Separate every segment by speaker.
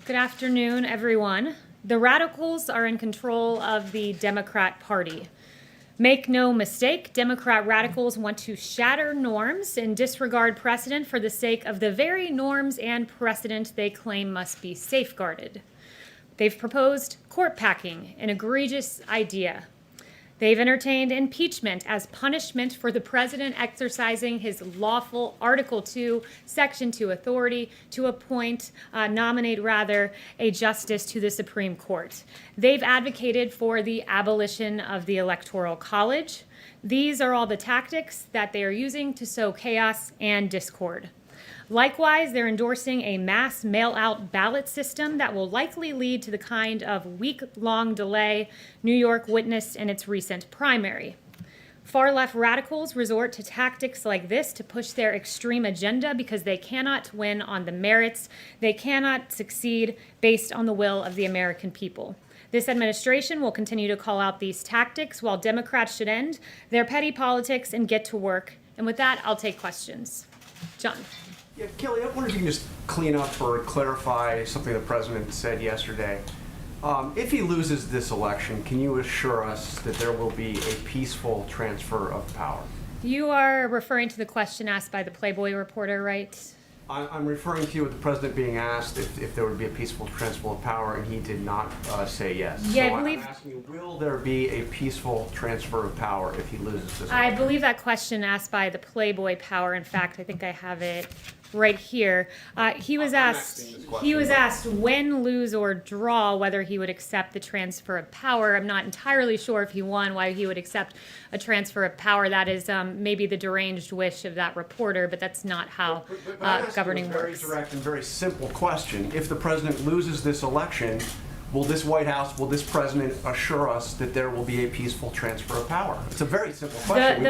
Speaker 1: Good afternoon, everyone. The radicals are in control of the Democrat Party. Make no mistake, Democrat radicals want to shatter norms and disregard precedent for the sake of the very norms and precedent they claim must be safeguarded. They've proposed court packing, an egregious idea. They've entertained impeachment as punishment for the president exercising his lawful Article 2, Section 2 authority to nominate a justice to the Supreme Court. They've advocated for the abolition of the Electoral College. These are all the tactics that they are using to sow chaos and discord. Likewise, they're endorsing a mass mail-out ballot system that will likely lead to the kind of week-long delay New York witnessed in its recent primary. Far-left radicals resort to tactics like this to push their extreme agenda because they cannot win on the merits. They cannot succeed based on the will of the American people. This administration will continue to call out these tactics while Democrats should end their petty politics and get to work. And with that, I'll take questions. John.
Speaker 2: Yeah, Kayleigh, I wonder if you can just clean up or clarify something the president said yesterday. If he loses this election, can you assure us that there will be a peaceful transfer of power?
Speaker 1: You are referring to the question asked by the Playboy reporter, right?
Speaker 2: I'm referring to you with the president being asked if there would be a peaceful transfer of power, and he did not say yes.
Speaker 1: Yeah,
Speaker 2: so
Speaker 1: I believe.
Speaker 2: I'm asking you, will there be a peaceful transfer of power if he loses this election?
Speaker 1: I believe that question asked by the Playboy Power. In fact, I think I have it right here. He was asked win, lose, or draw whether he would accept the transfer of power. I'm not entirely sure if he won why he would accept a transfer of power. That is maybe the deranged wish of that reporter, but that's not how governing works.
Speaker 2: Very direct and very simple question. If the president loses this election, will this White House, will this president assure us that there will be a peaceful transfer of power? It's a very simple question.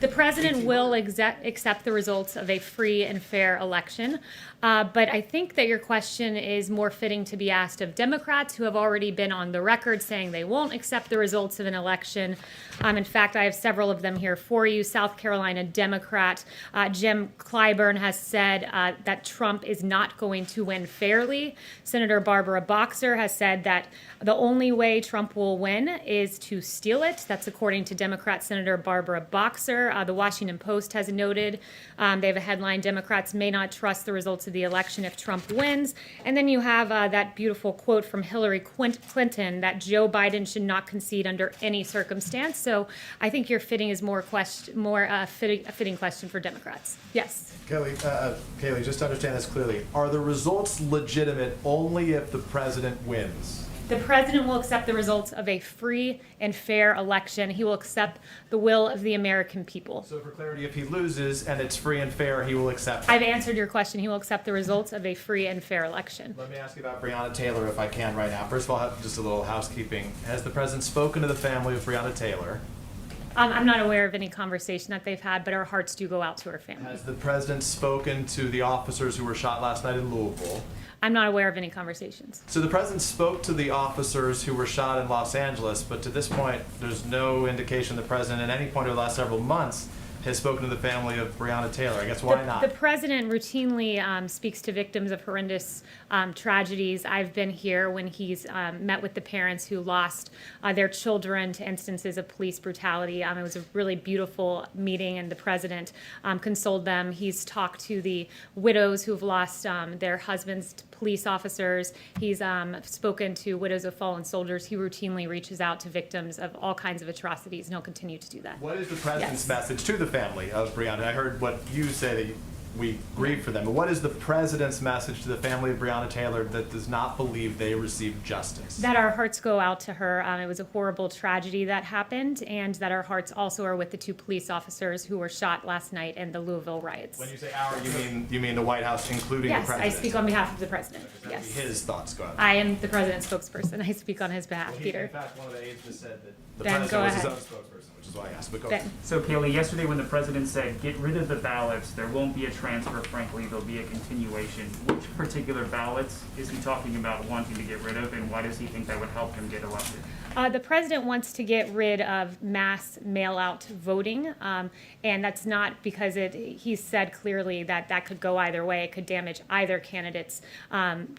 Speaker 1: The president will accept the results of a free and fair election. But I think that your question is more fitting to be asked of Democrats who have already been on the record saying they won't accept the results of an election. In fact, I have several of them here for you. South Carolina Democrat Jim Clyburn has said that Trump is not going to win fairly. Senator Barbara Boxer has said that the only way Trump will win is to steal it. That's according to Democrat Senator Barbara Boxer. The Washington Post has noted, they have a headline, Democrats may not trust the results of the election if Trump wins. And then you have that beautiful quote from Hillary Clinton that Joe Biden should not concede under any circumstance. So I think your fitting is a fitting question for Democrats. Yes.
Speaker 3: Kayleigh, just to understand this clearly, are the results legitimate only if the president wins?
Speaker 1: The president will accept the results of a free and fair election. He will accept the will of the American people.
Speaker 3: So for clarity, if he loses and it's free and fair, he will accept it?
Speaker 1: I've answered your question. He will accept the results of a free and fair election.
Speaker 3: Let me ask you about Breonna Taylor, if I can, right now. First of all, just a little housekeeping. Has the president spoken to the family of Breonna Taylor?
Speaker 1: I'm not aware of any conversation that they've had, but our hearts do go out to her family.
Speaker 3: Has the president spoken to the officers who were shot last night in Louisville?
Speaker 1: I'm not aware of any conversations.
Speaker 3: So the president spoke to the officers who were shot in Los Angeles, but to this point, there's no indication the president at any point over the last several months has spoken to the family of Breonna Taylor. I guess why not?
Speaker 1: The president routinely speaks to victims of horrendous tragedies. I've been here when he's met with the parents who lost their children to instances of police brutality. It was a really beautiful meeting, and the president consoled them. He's talked to the widows who've lost their husbands to police officers. He's spoken to widows of fallen soldiers. He routinely reaches out to victims of all kinds of atrocities, and he'll continue to do that.
Speaker 3: What is the president's message to the family of Breonna? I heard what you say, that we grieve for them, but what is the president's message to the family of Breonna Taylor that does not believe they received justice?
Speaker 1: That our hearts go out to her. It was a horrible tragedy that happened, and that our hearts also are with the two police officers who were shot last night in the Louisville riots.
Speaker 3: When you say our, you mean the White House, including the president?
Speaker 1: Yes, I speak on behalf of the president. Yes.
Speaker 3: His thoughts go out.
Speaker 1: I am the president's spokesperson. I speak on his behalf,
Speaker 3: Well,
Speaker 1: Peter.
Speaker 3: In fact, one of the aides just said that the
Speaker 1: Ben,
Speaker 3: president
Speaker 1: go
Speaker 3: was his
Speaker 1: ahead.
Speaker 3: own spokesperson, which is why I asked. But go ahead.
Speaker 4: So Kayleigh, yesterday when the president said, get rid of the ballots, there won't be a transfer, frankly, there'll be a continuation. Which particular ballots is he talking about wanting to get rid of, and why does he think that would help him get elected?
Speaker 1: The president wants to get rid of mass mail-out voting, and that's not because he said clearly that that could go either way. It could damage either candidate's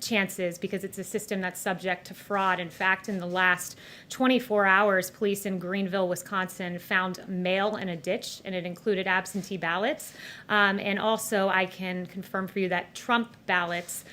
Speaker 1: chances because it's a system that's subject to fraud. In fact, in the last 24 hours, police in Greenville, Wisconsin, found mail in a ditch, and it included absentee ballots. And also, I can confirm for you that Trump ballots,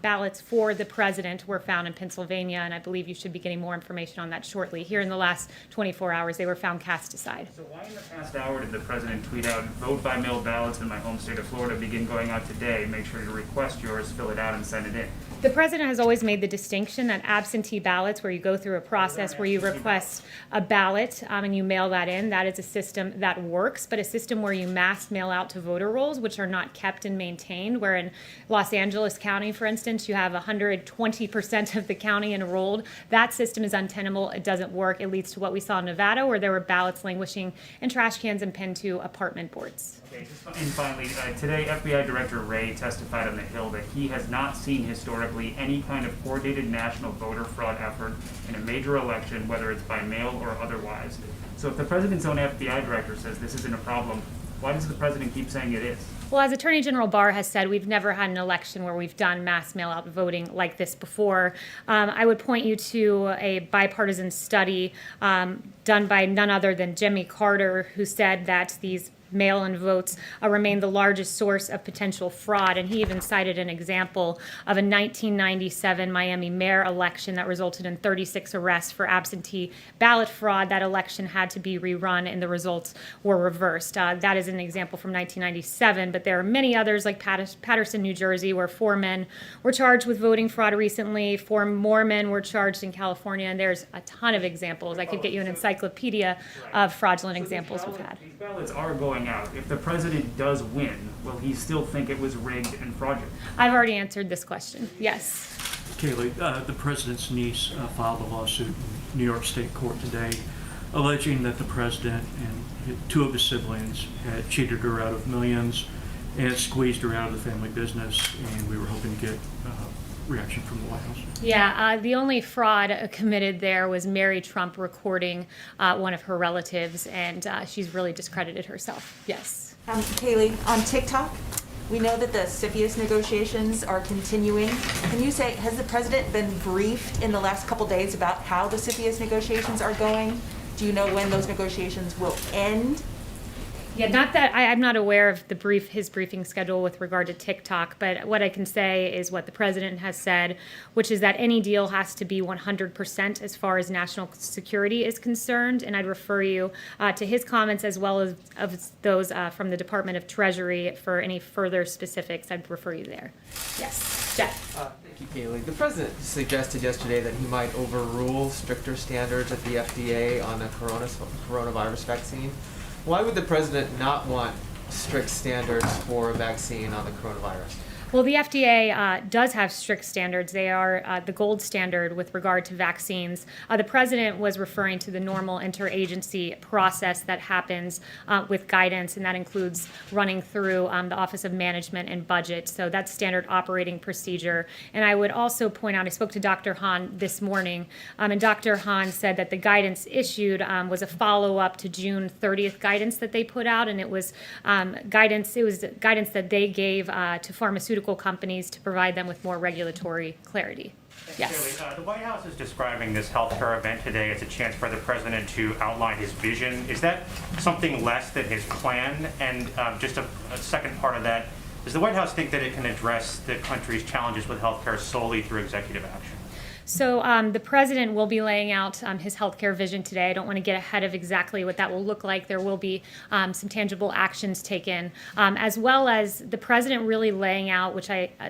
Speaker 1: ballots for the president, were found in Pennsylvania, and I believe you should be getting more information on that shortly. Here in the last 24 hours, they were found cast aside.
Speaker 4: So why in the past hour did the president tweet out, vote by mail ballots in my home state of Florida begin going out today? Make sure to request yours, fill it out, and send it in.
Speaker 1: The president has always made the distinction that absentee ballots, where you go through a process where you request a ballot and you mail that in, that is a system that works, but a system where you mass mail out to voter rolls, which are not kept and maintained, where in Los Angeles County, for instance, you have 120% of the county enrolled. That system is untenable. It doesn't work. It leads to what we saw in Nevada, where there were ballots languishing in trash cans and pinned to apartment boards.
Speaker 4: Okay, and finally, today FBI Director Wray testified on the Hill that he has not seen historically any kind of coordinated national voter fraud effort in a major election, whether it's by mail or otherwise. So if the president's own FBI director says this isn't a problem, why does the president keep saying it is?
Speaker 1: Well, as Attorney General Barr has said, we've never had an election where we've done mass mail-out voting like this before. I would point you to a bipartisan study done by none other than Jimmy Carter, who said that these mail-in votes remain the largest source of potential fraud. And he even cited an example of a 1997 Miami mayor election that resulted in 36 arrests for absentee ballot fraud. That election had to be rerun and the results were reversed. That is an example from 1997, but there are many others like Patterson, New Jersey, where 4 men were charged with voting fraud recently. 4 more men were charged in California, and there's a ton of examples. I could get you an encyclopedia of fraudulent examples we've had.
Speaker 4: These ballots are going out. If the president does win, will he still think it was rigged and fraudulent?
Speaker 1: I've already answered this question. Yes.
Speaker 5: Kayleigh, the president's niece filed a lawsuit in New York State Court today alleging that the president and 2 of his siblings had cheated her out of millions and squeezed her out of the family business, and we were hoping to get reaction from the White House.
Speaker 1: Yeah, the only fraud committed there was Mary Trump recording one of her relatives, and she's really discredited herself. Yes.
Speaker 6: Kayleigh, on TikTok, we know that the CFIUS negotiations are continuing. Can you say, has the president been briefed in the last couple days about how the CFIUS negotiations are going? Do you know when those negotiations will end?
Speaker 1: Yeah, not that I'm not aware of his briefing schedule with regard to TikTok, but what I can say is what the president has said, which is that any deal has to be 100% as far as national security is concerned. And I'd refer you to his comments as well as of those from the Department of Treasury for any further specifics. I'd refer you there. Yes, Jeff.
Speaker 7: Thank you, Kayleigh. The president suggested yesterday that he might overrule stricter standards at the FDA on the coronavirus vaccine. Why would the president not want strict standards for a vaccine on the coronavirus?
Speaker 1: Well, the FDA does have strict standards. They are the gold standard with regard to vaccines. The president was referring to the normal interagency process that happens with guidance, and that includes running through the Office of Management and Budget. So that's standard operating procedure. And I would also point out, I spoke to Dr. Hahn this morning, and Dr. Hahn said that the guidance issued was a follow-up to June 30th guidance that they put out, and it was guidance that they gave to pharmaceutical companies to provide them with more regulatory clarity. Yes.
Speaker 8: Kayleigh, the White House is describing this healthcare event today as a chance for the president to outline his vision. Is that something less than his plan? And just a second part of that, does the White House think that it can address the country's challenges with healthcare solely through executive action?
Speaker 1: So the president will be laying out his healthcare vision today. I don't want to get ahead of exactly what that will look like. There will be some tangible actions taken, as well as the president really laying out,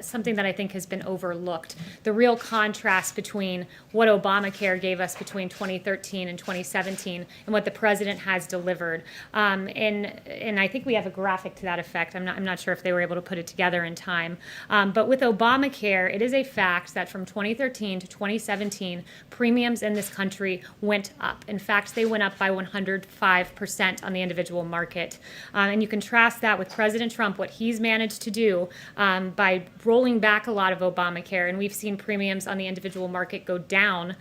Speaker 1: something that I think has been overlooked, the real contrast between what Obamacare gave us between 2013 and 2017 and what the president has delivered. And I think we have a graphic to that effect. I'm not sure if they were able to put it together in time. But with Obamacare, it is a fact that from 2013 to 2017, 2017, premiums in this country went up. In fact, they went up by 105% on the individual market. And you contrast that with President Trump, what he's managed to do by rolling back a lot of Obamacare. And we've seen premiums on the individual market go down.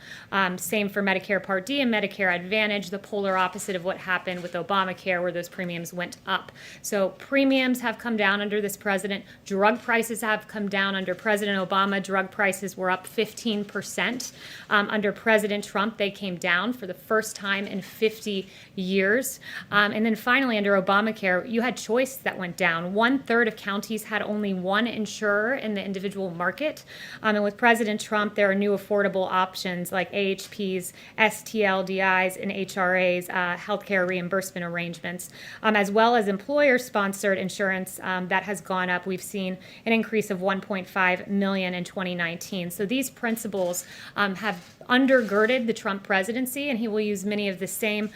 Speaker 1: Same for Medicare Part D and Medicare Advantage, the polar opposite of what happened with Obamacare, where those premiums went up. So premiums have come down under this president. Drug prices have come down under President Obama. Drug prices were up 15%. Under President Trump, they came down for the first time in 50 years. And then finally, under Obamacare, you had choice that went down. 1/3 of counties had only one insurer in the individual market. And with President Trump, there are new affordable options like AHPs, STLDIs, and HRAs, healthcare reimbursement arrangements, as well as employer-sponsored insurance that has gone up. We've seen an increase of 1.5 million in 2019. So these principles have undergirded the Trump presidency, and he will use many of the same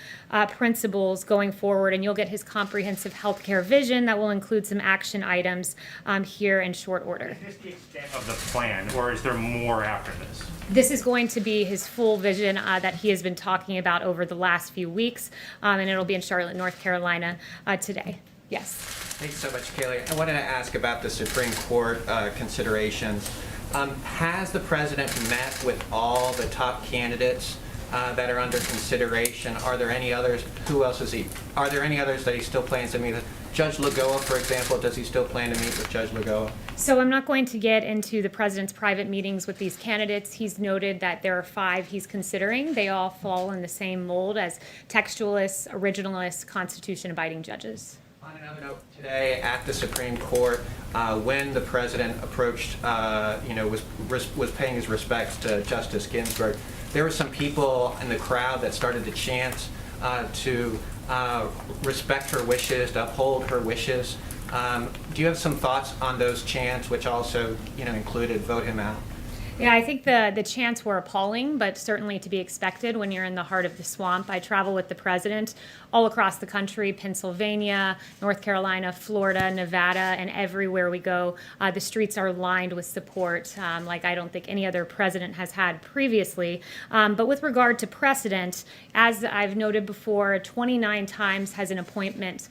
Speaker 1: principles going forward, and you'll get his comprehensive healthcare vision that will include some action items here in short order.
Speaker 8: Is this the extent of the plan, or is there more after this?
Speaker 1: This is going to be his full vision that he has been talking about over the last few weeks, and it'll be in Charlotte, North Carolina today. Yes.
Speaker 9: Thanks so much, Kayleigh. I wanted to ask about the Supreme Court considerations. Has the president met with all the top candidates that are under consideration? Are there any others? Who else is he? Are there any others that he still plans to meet with? Judge Lagoa, for example, does he still plan to meet with Judge Lagoa?
Speaker 1: So I'm not going to get into the president's private meetings with these candidates. He's noted that there are 5 he's considering. They all fall in the same mold as textualists, originalists, Constitution-abiding judges.
Speaker 9: On another note, today at the Supreme Court, when the president approached, was paying his respects to Justice Ginsburg, there were some people in the crowd that started to chant to respect her wishes, to uphold her wishes. Do you have some thoughts on those chants, which also, included vote him out?
Speaker 1: Yeah, I think the chants were appalling, but certainly to be expected when you're in the heart of the swamp. I travel with the president all across the country, Pennsylvania, North Carolina, Florida, Nevada, and everywhere we go, the streets are lined with support, like I don't think any other president has had previously. But with regard to precedent, as I've noted before, 29 times has an appointment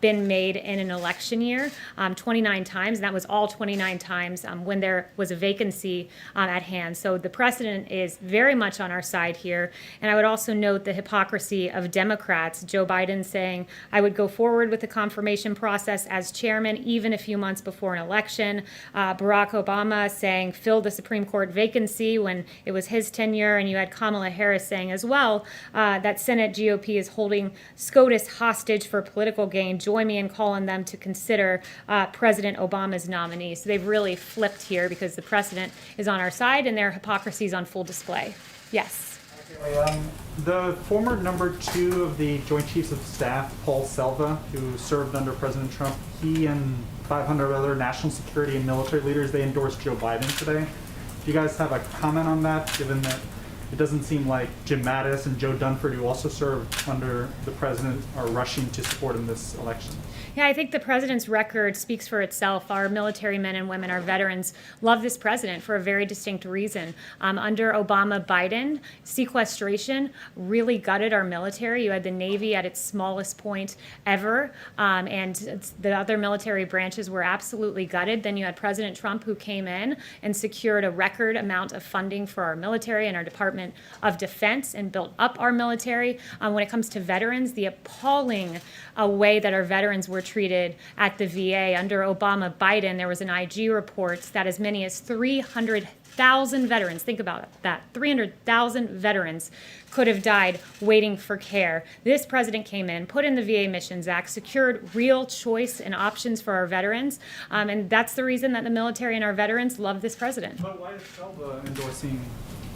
Speaker 1: been made in an election year, 29 times, and that was all 29 times when there was a vacancy at hand. So the precedent is very much on our side here. And I would also note the hypocrisy of Democrats. Joe Biden saying, I would go forward with the confirmation process as chairman even a few months before an election. Barack Obama saying, fill the Supreme Court vacancy when it was his tenure. And you had Kamala Harris saying as well that Senate GOP is holding SCOTUS hostage for political gain. Join me in calling them to consider President Obama's nominee. So they've really flipped here because the precedent is on our side and their hypocrisy is on full display. Yes.
Speaker 10: The former number 2 of the Joint Chiefs of Staff, Paul Selva, who served under President Trump, he and 500 other national security and military leaders, they endorsed Joe Biden today. Do you guys have a comment on that, given that it doesn't seem like Jim Mattis and Joe Dunford, who also served under the president, are rushing to support him this election?
Speaker 1: Yeah, I think the president's record speaks for itself. Our military men and women, our veterans, love this president for a very distinct reason. Under Obama-Biden, sequestration really gutted our military. You had the Navy at its smallest point ever, and the other military branches were absolutely gutted. Then you had President Trump, who came in and secured a record amount of funding for our military and our Department of Defense and built up our military. When it comes to veterans, the appalling way that our veterans were treated at the VA. Under Obama-Biden, there was an IG report that as many as 300,000 veterans, think about that, 300,000 veterans could have died waiting for care. This president came in, put in the VA Missions Act, secured real choice and options for our veterans, and that's the reason that the military and our veterans love this president.
Speaker 10: But why is Selva endorsing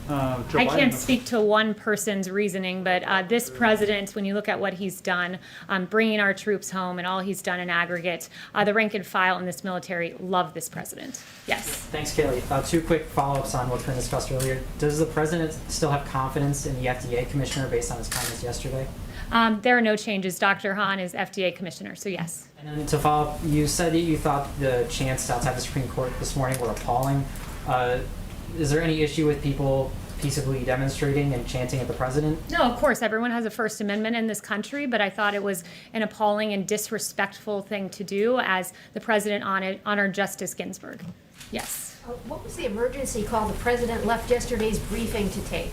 Speaker 10: Joe
Speaker 1: I
Speaker 10: Biden?
Speaker 1: can't speak to one person's reasoning, but this president, when you look at what he's done, bringing our troops home and all he's done in aggregate, the rank and file in this military love this president. Yes.
Speaker 11: Thanks, Kayleigh. 2 quick follow-ups on what's been discussed earlier. Does the president still have confidence in the FDA commissioner based on his comments yesterday?
Speaker 1: There are no changes. Dr. Hahn is FDA commissioner, so yes.
Speaker 11: And then to follow up, you said that you thought the chants outside the Supreme Court this morning were appalling. Is there any issue with people peaceably demonstrating and chanting at the president?
Speaker 1: No, of course, everyone has a First Amendment in this country, but I thought it was an appalling and disrespectful thing to do as the president honored Justice Ginsburg. Yes.
Speaker 12: What was the emergency call the president left yesterday's briefing to take?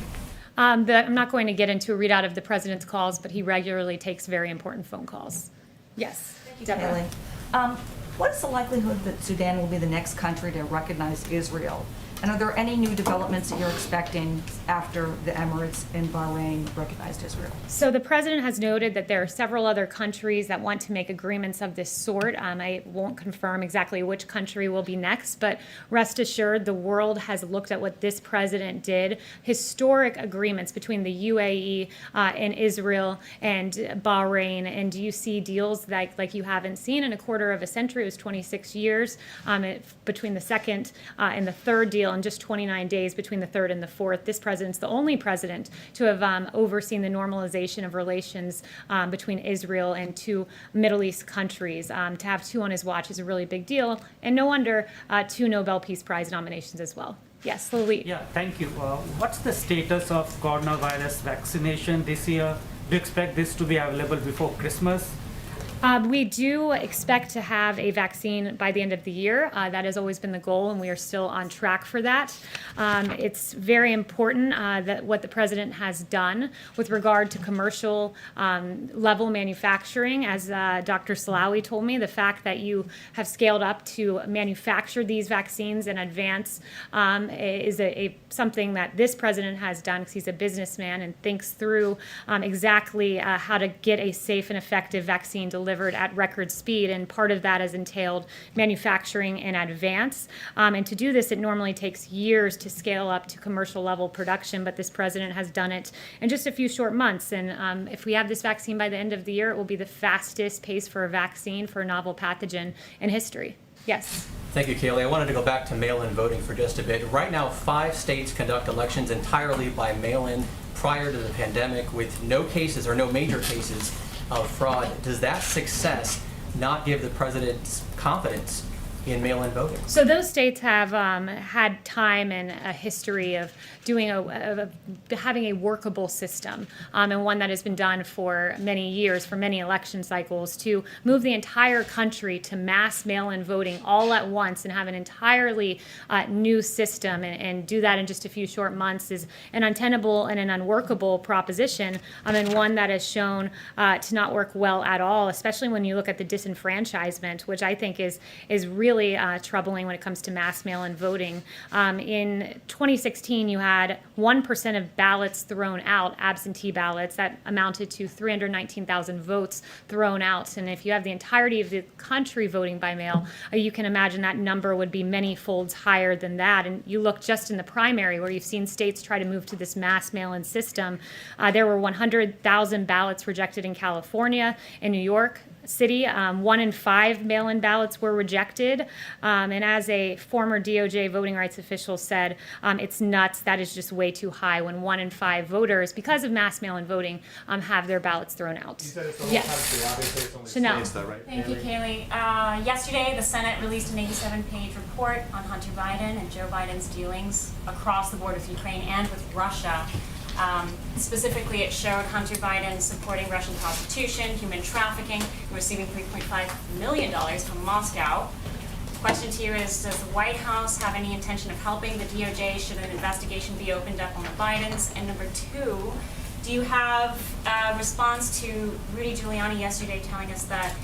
Speaker 1: I'm not going to get into a readout of the president's calls, but he regularly takes very important phone calls. Yes. Deborah.
Speaker 13: Kayleigh, what is the likelihood that Sudan will be the next country to recognize Israel? And are there any new developments that you're expecting after the Emirates and Bahrain recognized Israel?
Speaker 1: So the president has noted that there are several other countries that want to make agreements of this sort. I won't confirm exactly which country will be next, but rest assured the world has looked at what this president did. Historic agreements between the UAE and Israel and Bahrain, and you see deals like you haven't seen in a quarter of a century. It was 26 years between the second and the third deal, and just 29 days between the third and the fourth. This president's the only president to have overseen the normalization of relations between Israel and two Middle East countries. To have two on his watch is a really big deal, and no wonder two Nobel Peace Prize nominations as well. Yes, Lily.
Speaker 14: Yeah, thank you. What's the status of coronavirus vaccination this year? Do you expect this to be available before Christmas?
Speaker 1: We do expect to have a vaccine by the end of the year. That has always been the goal, and we are still on track for that. It's very important that what the president has done with regard to commercial level manufacturing. As Dr. Salawi told me, the fact that you have scaled up to manufacture these vaccines in advance is something that this president has done because he's a businessman and thinks through exactly how to get a safe and effective vaccine delivered at record speed, and part of that has entailed manufacturing in advance. And to do this, it normally takes years to scale up to commercial level production, but this president has done it in just a few short months. And if we have this vaccine by the end of the year, it will be the fastest pace for a vaccine for a novel pathogen in history. Yes.
Speaker 15: Thank you, Kayleigh. I wanted to go back to mail-in voting for just a bit. Right now, 5 states conduct elections entirely by mail-in prior to the pandemic with no cases or no major cases of fraud. Does that success not give the president confidence in mail-in voting?
Speaker 1: So those states have had time and a history of doing having a workable system, and one that has been done for many years, for many election cycles, to move the entire country to mass mail-in voting all at once and have an entirely new system, and do that in just a few short months is an untenable and an unworkable proposition, and one that has shown to not work well at all, especially when you look at the disenfranchisement, which I think is really troubling when it comes to mass mail-in voting. In 2016, you had 1% of ballots thrown out, absentee ballots, that amounted to 319,000 votes thrown out. And if you have the entirety of the country voting by mail, you can imagine that number would be many folds higher than that. And you look just in the primary, where you've seen states try to move to this mass mail-in system. There were 100,000 ballots rejected in California, in New York City. 1 in 5 mail-in ballots were rejected. And as a former DOJ voting rights official said, it's nuts. That is just way too high when 1 in 5 voters, because of mass mail-in voting, have their ballots thrown out.
Speaker 3: You said it's the whole
Speaker 1: Yes.
Speaker 3: country, obviously it's only
Speaker 1: Chanel.
Speaker 3: states though, right?
Speaker 16: Thank you, Kayleigh. Yesterday, the Senate released an 87-page report on Hunter Biden and Joe Biden's dealings across the border with Ukraine and with Russia. Specifically, it showed Hunter Biden supporting Russian prostitution, human trafficking, and receiving $3.5 million from Moscow. The question to you is, does the White House have any intention of helping the DOJ should an investigation be opened up on the Bidens? And number 2, do you have a response to Rudy Giuliani yesterday telling us that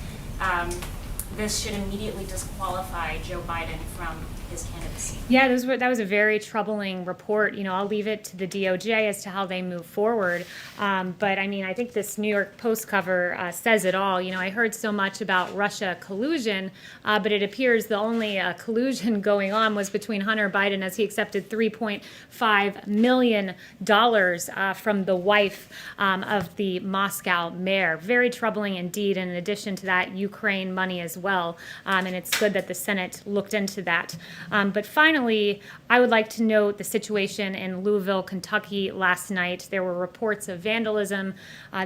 Speaker 16: this should immediately disqualify Joe Biden from his candidacy?
Speaker 1: Yeah, that was a very troubling report. I'll leave it to the DOJ as to how they move forward. But I mean, I think this New York Post cover says it all. I heard so much about Russia collusion, but it appears the only collusion going on was between Hunter Biden, as he accepted $3.5 million from the wife of the Moscow mayor. Very troubling indeed. And in addition to that, Ukraine money as well. And it's good that the Senate looked into that. But finally, I would like to note the situation in Louisville, Kentucky last night. There were reports of vandalism.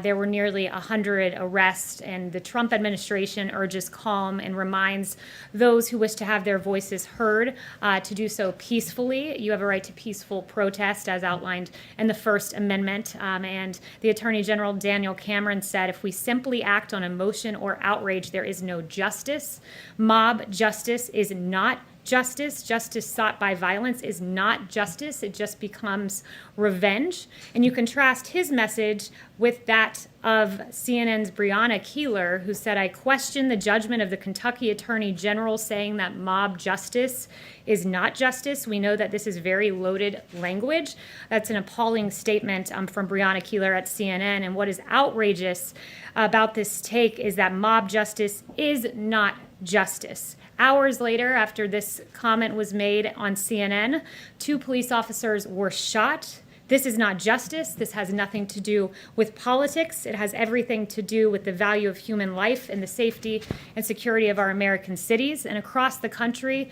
Speaker 1: There were nearly 100 arrests, and the Trump administration urges calm and reminds those who wish to have their voices heard to do so peacefully. You have a right to peaceful protest as outlined in the First Amendment. And the Attorney General Daniel Cameron said, if we simply act on emotion or outrage, there is no justice. Mob justice is not justice. Justice sought by violence is not justice. It just becomes revenge. And you contrast his message with that of CNN's Breonna Keeler, who said, I question the judgment of the Kentucky Attorney General saying that mob justice is not justice. We know that this is very loaded language. That's an appalling statement from Breonna Keeler at CNN. And what is outrageous about this take is that mob justice is not justice. Hours later, after this comment was made on CNN, 2 police officers were shot. This is not justice. This has nothing to do with politics. It has everything to do with the value of human life and the safety and security of our American cities. And across the country,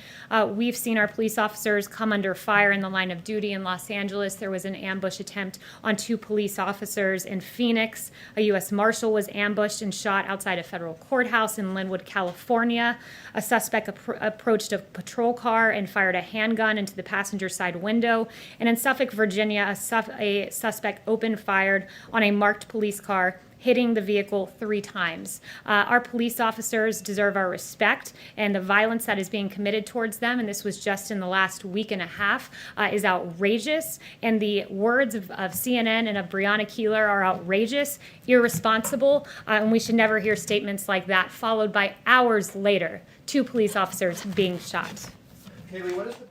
Speaker 1: we've seen our police officers come under fire in the line of duty. In Los Angeles, there was an ambush attempt on 2 police officers. In Phoenix, a U.S. Marshal was ambushed and shot outside a federal courthouse. In Linwood, California, a suspect approached a patrol car and fired a handgun into the passenger side window. And in Suffolk, Virginia, a suspect opened fire on a marked police car, hitting the vehicle 3 times. Our police officers deserve our respect, and the violence that is being committed towards them, and this was just in the last week and a half, is outrageous. And the words of CNN and of Breonna Keeler are outrageous, irresponsible, and we should never hear statements like that followed by hours later, 2 police officers being shot.
Speaker 3: Kayleigh, what is the